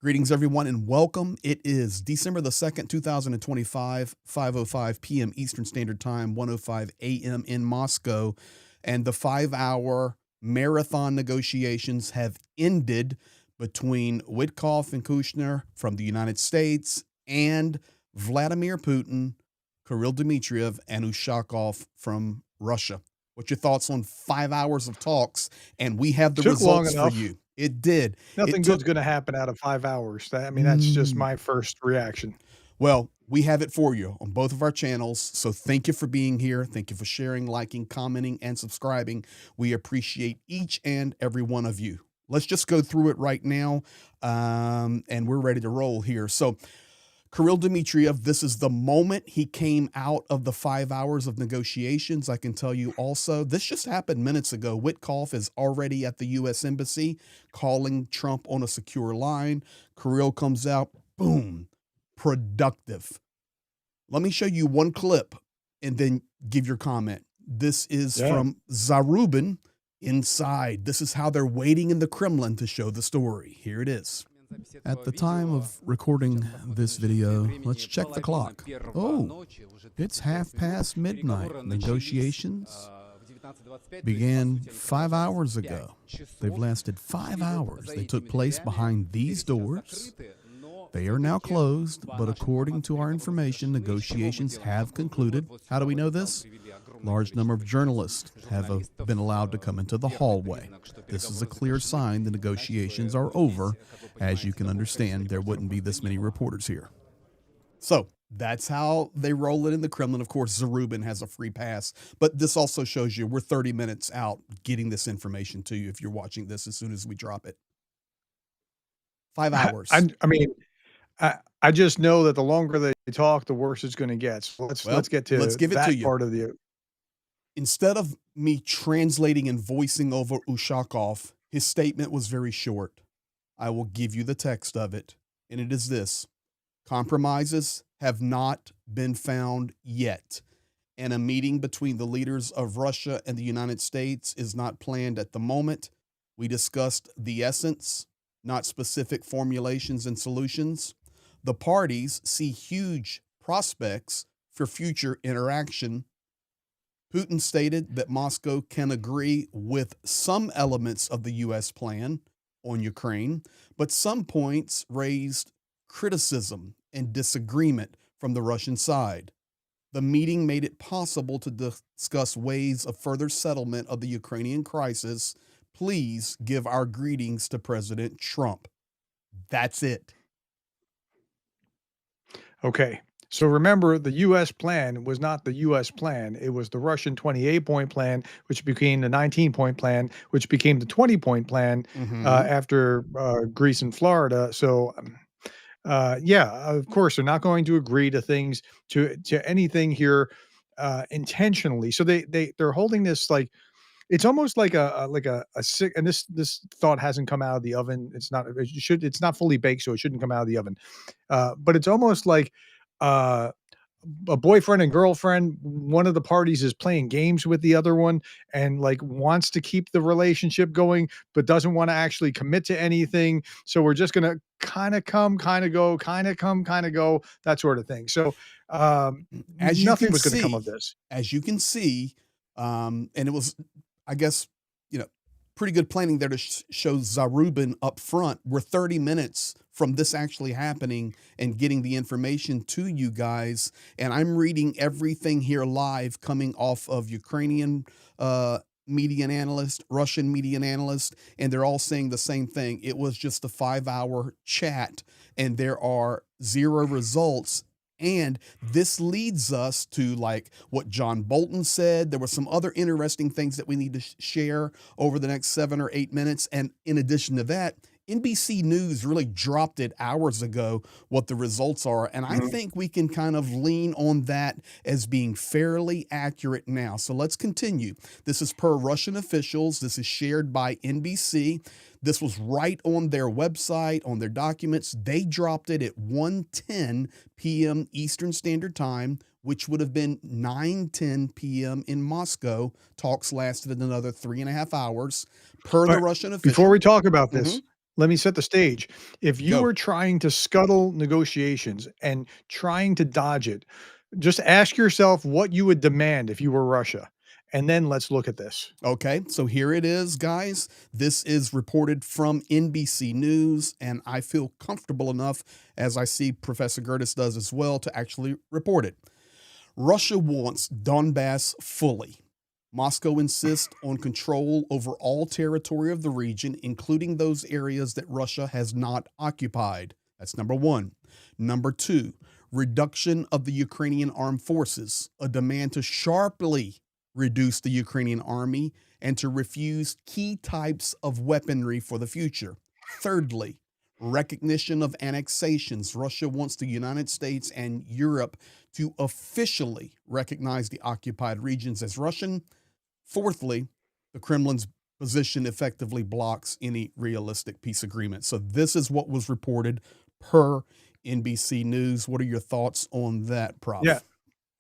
Greetings, everyone, and welcome. It is December the 2nd, 2025, 5:05 p.m. Eastern Standard Time, 1:05 a.m. in Moscow, and the 5-hour marathon negotiations have ended between Witkoff and Kushner from the United States and Vladimir Putin, Kirill Dmitriev, and Ushakov from Russia. What's your thoughts on 5 hours of talks? And we have the Took long results for enough. you. It did. Nothing It took good's gonna happen out of 5 hours. That's just my first reaction. Well, we have it for you on both of our channels. So thank you for being here. Thank you for sharing, liking, commenting, and subscribing. We appreciate each and every one of you. Let's just go through it right now, and we're ready to roll here. So Kirill Dmitriev, this is the moment he came out of the 5 hours of negotiations. I can tell you also, this just happened minutes ago. Witkoff is already at the U.S. Embassy calling Trump on a secure line. Kirill comes out, boom, productive. Let me show you one clip and then give your comment. This is from Zarubin inside. This is how they're waiting in the Kremlin to show the story. Here it is. At the time of recording this video, let's check the clock. Oh, it's midnight. Negotiations began 5 hours ago. They've lasted 5 hours. They took place behind these doors. They are now closed, but according to our information, negotiations have concluded. How do we know this? Large number of journalists have been allowed to come into the hallway. This is a clear sign the negotiations are over. As you can understand, there wouldn't be this many reporters here. So that's how they roll it in the Kremlin. Of course, Zarubin has a free pass, but this also shows you we're 30 minutes out getting this information to you if you're watching this as soon as we drop it. 5 hours. I just know that the longer they talk, the worse it's going to get. So let's get to that part of the. Instead of me translating and voicing over Ushakov, his statement was very short. I will give you the text of it, and it is this. Compromises have not been found yet, and a meeting between the leaders of Russia and the United States is not planned at the moment. We discussed the essence, not specific formulations and solutions. The parties see huge prospects for future interaction. Putin stated that Moscow can agree with some elements of the U.S. plan on Ukraine, but some points raised criticism and disagreement from the Russian side. The meeting made it possible to discuss ways of further settlement of the Ukrainian crisis. Please give our greetings to President Trump. That's it. Okay. So remember, the U.S. plan was not the U.S. plan. It was the Russian 28-point plan, which became the 19-point plan, which became the 20-point plan after Greece and Florida. So, of course, they're not going to agree to things, to anything here intentionally. So they're holding this like, it's almost like a sick, and this thought hasn't come out of the oven. It's not fully baked, so it shouldn't come out of the oven. But it's almost like a boyfriend and girlfriend. One of the parties is playing games with the other one and like wants to keep the relationship going, but doesn't want to actually commit to anything. So we're just going to kind of come, kind of go, kind of come, kind of go, that sort of thing. So nothing was going to come of this. As you can see, and it was, I guess, pretty good planning there to show Zarubin up front. We're 30 minutes from this actually happening and getting the information to you guys. And I'm reading everything here live coming off of Ukrainian media analyst, Russian media analyst, and they're all saying the same thing. It was just a 5-hour chat and there are 0 results. And this leads us to like what John Bolton said. There were some other interesting things that we need to share over the next 7 or 8 minutes. And in addition to that, NBC News really dropped it hours ago what the results are. And I think we can kind of lean on that as being fairly accurate now. So let's continue. This is per Russian officials. This is shared by NBC. This was right on their website, on their documents. They dropped it at 1:10 p.m. Eastern Standard Time, which would have been 9:10 p.m. in Moscow. Talks lasted another 3.5 hours per the Russian officials. Before we talk about this, let me set the stage. If you Go. were trying to scuttle negotiations and trying to dodge it, just ask yourself what you would demand if you were Russia, and then let's look at this. Okay, so here it is, guys. This is reported from NBC News, and I feel comfortable enough, as I see Professor Gertis does as well, to actually report it. Russia wants Donbass fully. Moscow insists on control over all territory of the region, including those areas that Russia has not occupied. That's number one. Number two, reduction of the Ukrainian armed forces, a demand to sharply reduce the Ukrainian army and to refuse key types of weaponry for the future. Thirdly, recognition of annexations. Russia wants the United States and Europe to officially recognize the occupied regions as Russian. Fourthly, the Kremlin's position effectively blocks any realistic peace agreement. So this is what was reported per NBC News. What are your thoughts on that, Yeah. Prof?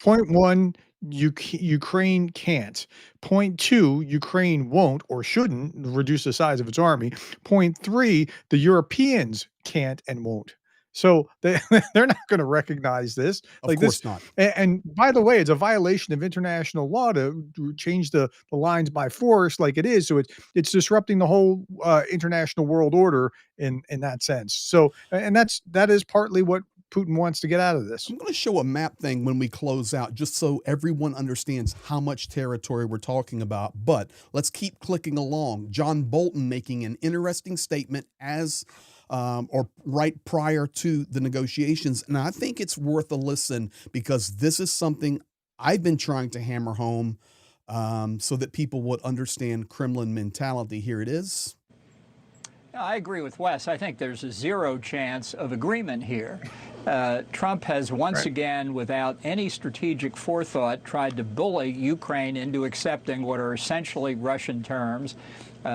Point one, Ukraine can't. Point two, Ukraine won't or shouldn't reduce the size of its army. Point three, the Europeans can't and won't. So they they're not going to recognize this Of like this. course not. And by the way, it's a violation of international law to change the lines by force like it is. So it's disrupting the whole international world order in that sense. So and that is partly what Putin wants to get out of this. I'm going to show a map thing when we close out, just so everyone understands how much territory we're talking about. But let's keep clicking along. John Bolton making an interesting statement as or right prior to the negotiations. And I think it's worth a listen because this is something I've been trying to hammer home so that people would understand Kremlin mentality. Here it is. I agree with Wes. I think there's a zero chance of agreement here. Trump has once again, without any strategic forethought, tried to bully Ukraine into accepting what are essentially Russian terms.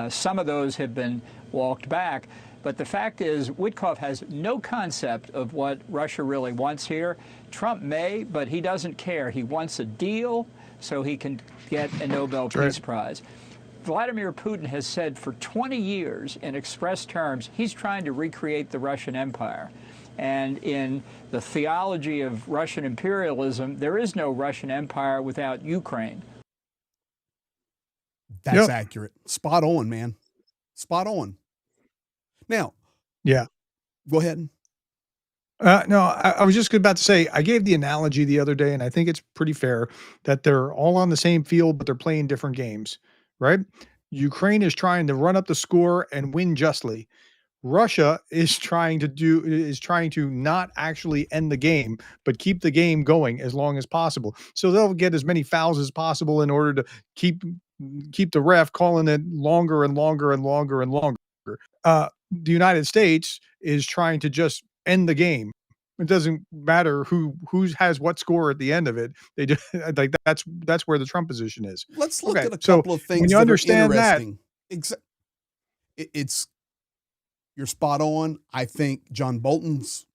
Some of those have been walked back. But the fact is, Witkoff has no concept of what Russia really wants here. Trump may, but he doesn't care. He wants a deal so he can get a Nobel Peace Prize. Vladimir Putin has said for 20 years in express terms he's trying to recreate the Russian Empire. And in the theology of Russian imperialism, there is no Russian Empire without Ukraine. That's accurate. Spot on, man. Spot on. Now, go ahead. No, I was just about to say, I gave the analogy the other day, and I think it's pretty fair that they're all on the same field, but they're playing different games, right? Ukraine is trying to run up the score and win justly. Russia is trying to not actually end the game, but keep the game going as long as possible. So they'll get as many fouls as possible in order to keep the ref calling it longer and longer and longer and longer. The United States is trying to just end the game. It doesn't matter who has what score at the end of it. They just like that's where the Trump position is. Let's look at a So couple of things when you that understand are that, interesting. It's you're spot on. I think John Bolton's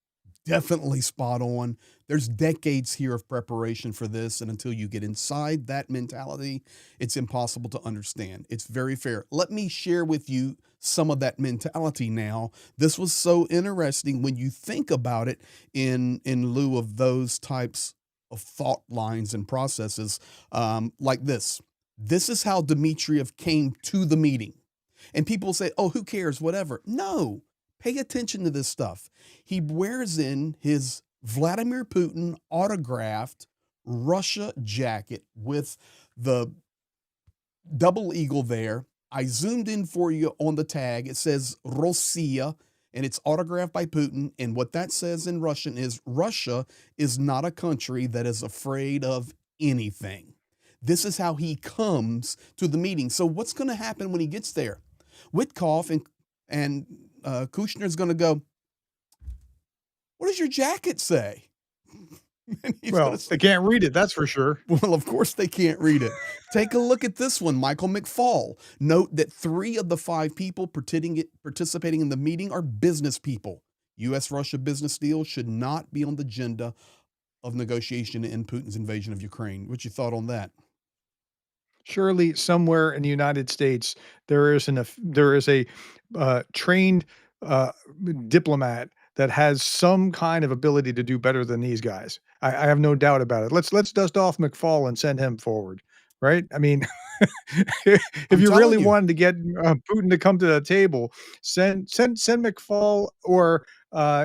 definitely spot on. There's decades here of preparation for this, and until you get inside that mentality, it's impossible to understand. It's very fair. Let me share with you some of that mentality now. This was so interesting when you think about it in lieu of those types of thought lines and processes like this. This is how Dmitriev came to the meeting. And people say, oh, who cares, whatever. No, pay attention to this stuff. He wears in his Vladimir Putin autographed Russia jacket with the double eagle there. I zoomed in for you on the tag. It says Rossiya, and it's autographed by Putin. And what that says in Russian is Russia is not a country that is afraid of anything. This is how he comes to the meeting. So what's going to happen when he gets there? Witkoff and Kushner's going to go, what does your jacket say? Well, they can't read it, that's for sure. Well, of course they can't read it. Take a look at this one, Michael McFaul. Note that 3 of the 5 people participating in the meeting are business people. U.S.-Russia business deal should not be on the agenda of negotiation in Putin's invasion of Ukraine. What's your thought on that? Surely somewhere in the United States there is a trained diplomat that has some kind of ability to do better than these guys. I have no doubt about it. Let's dust off McFall and send him forward, right? I mean, if I'm you really telling you, wanted to get Putin to come to the table, send McFall or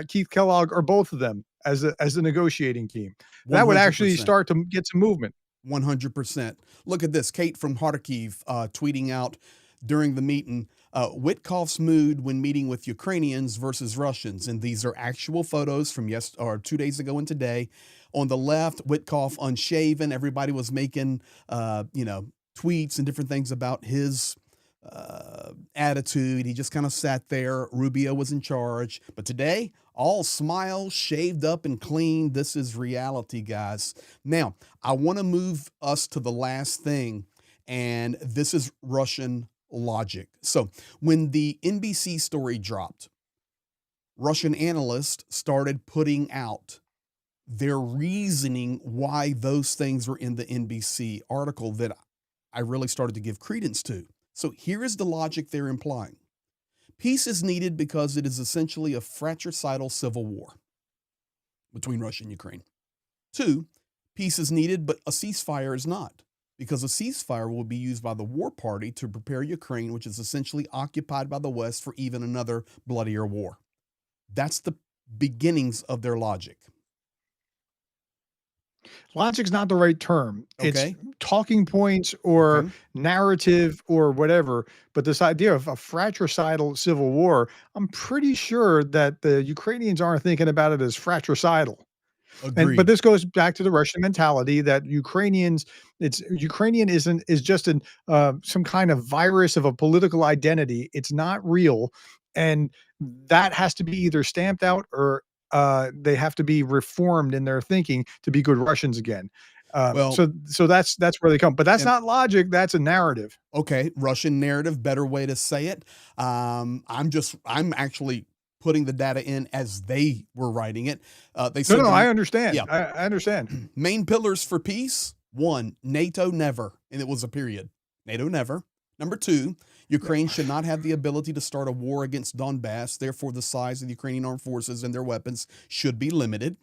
Keith Kellogg or both of them as a negotiating team. That would actually 100%. start to get some movement. 100%. Look at this. Kate from Kharkiv tweeting out during the meeting, Witkoff's mood when meeting with Ukrainians versus Russians. And these are actual photos from 2 days ago and today. On the left, Witkoff unshaven. Everybody was making, tweets and different things about his attitude. He just kind of sat there. Rubio was in charge. But today, all smiles, shaved up and clean. This is reality, guys. Now, I want to move us to the last thing, and this is Russian logic. So when the NBC story dropped, Russian analysts started putting out their reasoning why those things were in the NBC article that I really started to give credence to. So here is the logic they're implying. Peace is needed because it is essentially a fratricidal civil war between Russia and Ukraine. 2, peace is needed, but a ceasefire is not, because a ceasefire will be used by the war party to prepare Ukraine, which is essentially occupied by the West, for even another bloodier war. That's the beginnings of their logic. Logic's not the right term. Okay. It's talking points or Okay. narrative or whatever. But this idea of a fratricidal civil war, I'm pretty sure that the Ukrainians aren't thinking about it as fratricidal. But Agreed. this goes back to the Russian mentality that Ukrainian is just some kind of virus of a political identity. It's not real, and that has to be either stamped out or they have to be reformed in their thinking to be good Russians again. Well, So that's where they come, but that's and- not logic. That's a narrative. Okay, Russian narrative, better way to say it. I'm actually putting the data in as they were writing it. They said No, I understand. Yeah. I understand. Main pillars for peace: 1, NATO never, and it was a period. NATO never. Number 2, Ukraine should not have the ability to start a war against Donbass. Therefore, the size of the Ukrainian armed forces and their weapons should be limited.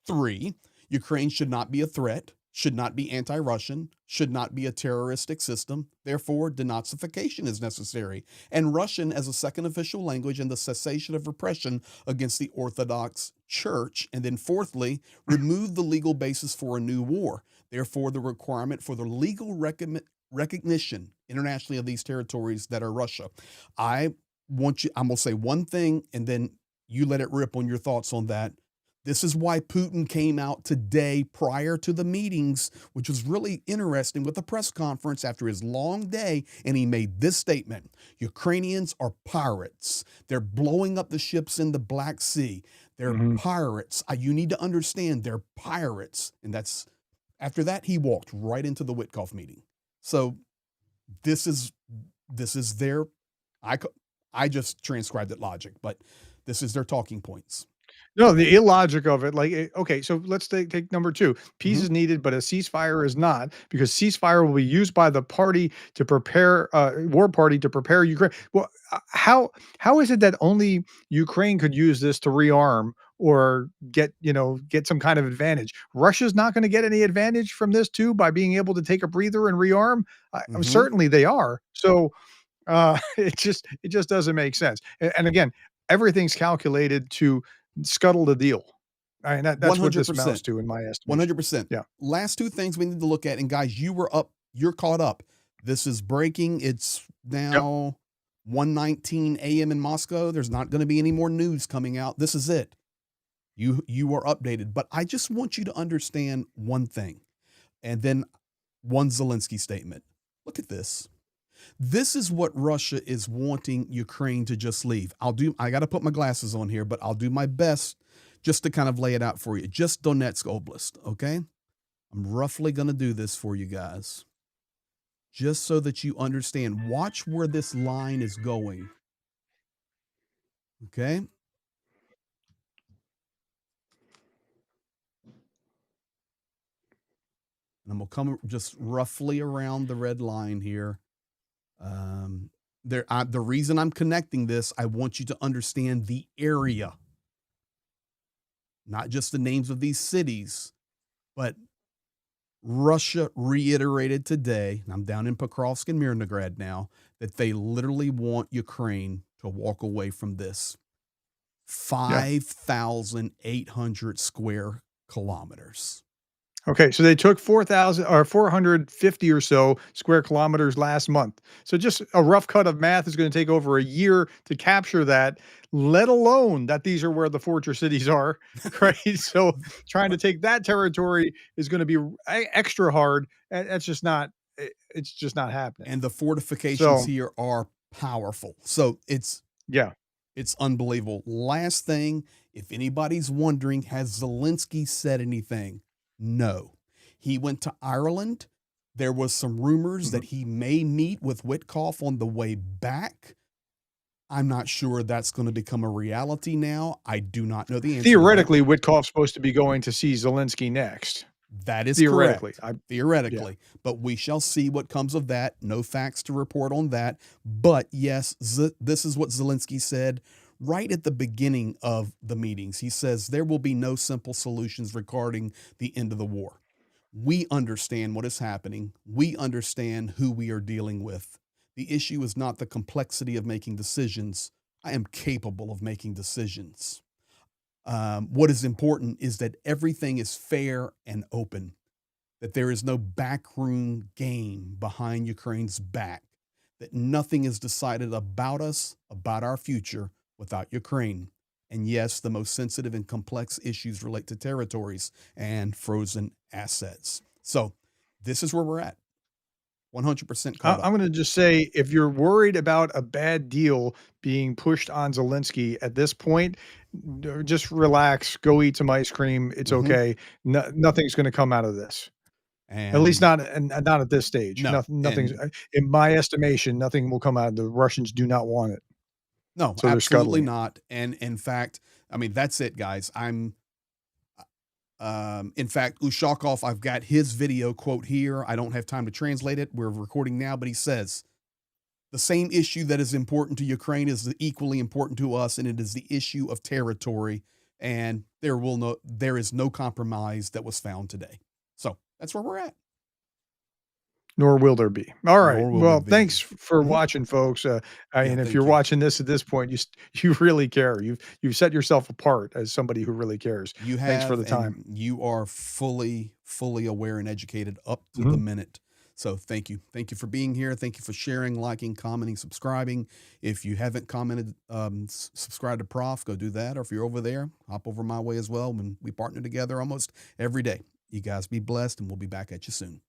3, Ukraine should not be a threat, should not be anti-Russian, should not be a terroristic system. Therefore, denazification is necessary, and Russian as a second official language, and the cessation of repression against the Orthodox Church. And then fourthly, remove the legal basis for a new war. Therefore, the requirement for the legal recognition internationally of these territories that are Russia. I'm going to say one thing, and then you let it rip on your thoughts on that. This is why Putin came out today prior to the meetings, which was really interesting, with the press conference after his long day, and he made this statement: Ukrainians are pirates. They're blowing up the ships in the Black Sea. They're pirates. You need to understand, they're pirates. And after that, he walked right into the Witkoff meeting. So this is their, I just transcribed it logic, but this is their talking points. No, the illogic of it, okay, so let's take number 2. Peace is needed, but a ceasefire is not, because ceasefire will be used by the party to prepare, war party to prepare Ukraine. Well, how is it that only Ukraine could use this to rearm or get some kind of advantage? Russia's not gonna get any advantage from this too by being able to take a breather and rearm? Certainly they are. So, it just doesn't make sense. And again, everything's calculated to scuttle the deal. I mean, that's what this amounts to in my estimation. 100%. Yeah. Last 2 things we need to look at, and guys, you're caught up. This is breaking. It's now 1:19 a.m. in Moscow. There's not going to be any more news coming out. This is it. You are updated, but I just want you to understand one thing, and then one Zelensky statement. Look at this. This is what Russia is wanting Ukraine to just leave. I got to put my glasses on here, but I'll do my best just to kind of lay it out for you. Just Donetsk Oblast, okay? I'm roughly going to do this for you guys, just so that you understand. Watch where this line is going, okay? And I'm going to come just roughly around the red line here. the reason I'm connecting this, I want you to understand the area, not just the names of these cities, but Russia reiterated today, and I'm down in Pokrovsk and Mirnograd now, that they literally want Ukraine to walk away from this. 5,800 square kilometers. Okay, so they took 4,000 or 450 or so square kilometers last month. So just a rough cut of math is going to take over a year to capture that, let alone that these are where the fortress cities are, right? So trying to take that territory is going to be extra hard. And it's just not happening. And the fortifications So, here are powerful. So yeah. it's unbelievable. Last thing, if anybody's wondering, has Zelensky said anything? No. He went to Ireland. There was some rumors that he may meet with Witkoff on the way back. I'm not sure that's going to become a reality now. I do not know the answer. Theoretically, Witkoff's supposed to be going to see Zelensky next. That is theoretically. correct. Theoretically. Yeah. But we shall see what comes of that. No facts to report on that. But yes, this is what Zelensky said right at the beginning of the meetings. He says there will be no simple solutions regarding the end of the war. We understand what is happening. We understand who we are dealing with. The issue is not the complexity of making decisions. I am capable of making decisions. What is important is that everything is fair and open, that there is no backroom game behind Ukraine's back, that nothing is decided about us, about our future, without Ukraine. And yes, the most sensitive and complex issues relate to territories and frozen assets. So this is where we're at. 100% caught up. I'm going to just say, if you're worried about a bad deal being pushed on Zelensky at this point, just relax, go eat some ice cream. It's okay. Nothing's going to come out of this. At least not at this stage. No, nothing's, in my estimation, nothing will come out. The Russians do not want it. No, so absolutely not. And in fact, I mean, that's it, guys. In fact, Ushakov, I've got his video quote here. I don't have time to translate it. We're recording now, but he says, the same issue that is important to Ukraine is equally important to us, and it is the issue of territory. And there is no compromise that was found today. So that's where we're at. Nor will there be. All right. Well, thanks for watching, folks. And if you're watching this at this point, you really care. You've set yourself apart as somebody who really cares. Thanks for the time. You are fully aware and educated up to the minute. So thank you. Thank you for being here. Thank you for sharing, liking, commenting, subscribing. If you haven't commented, subscribe to Prof, go do that. Or if you're over there, hop over my way as well. When we partner together almost every day. You guys be blessed, and we'll be back at you soon.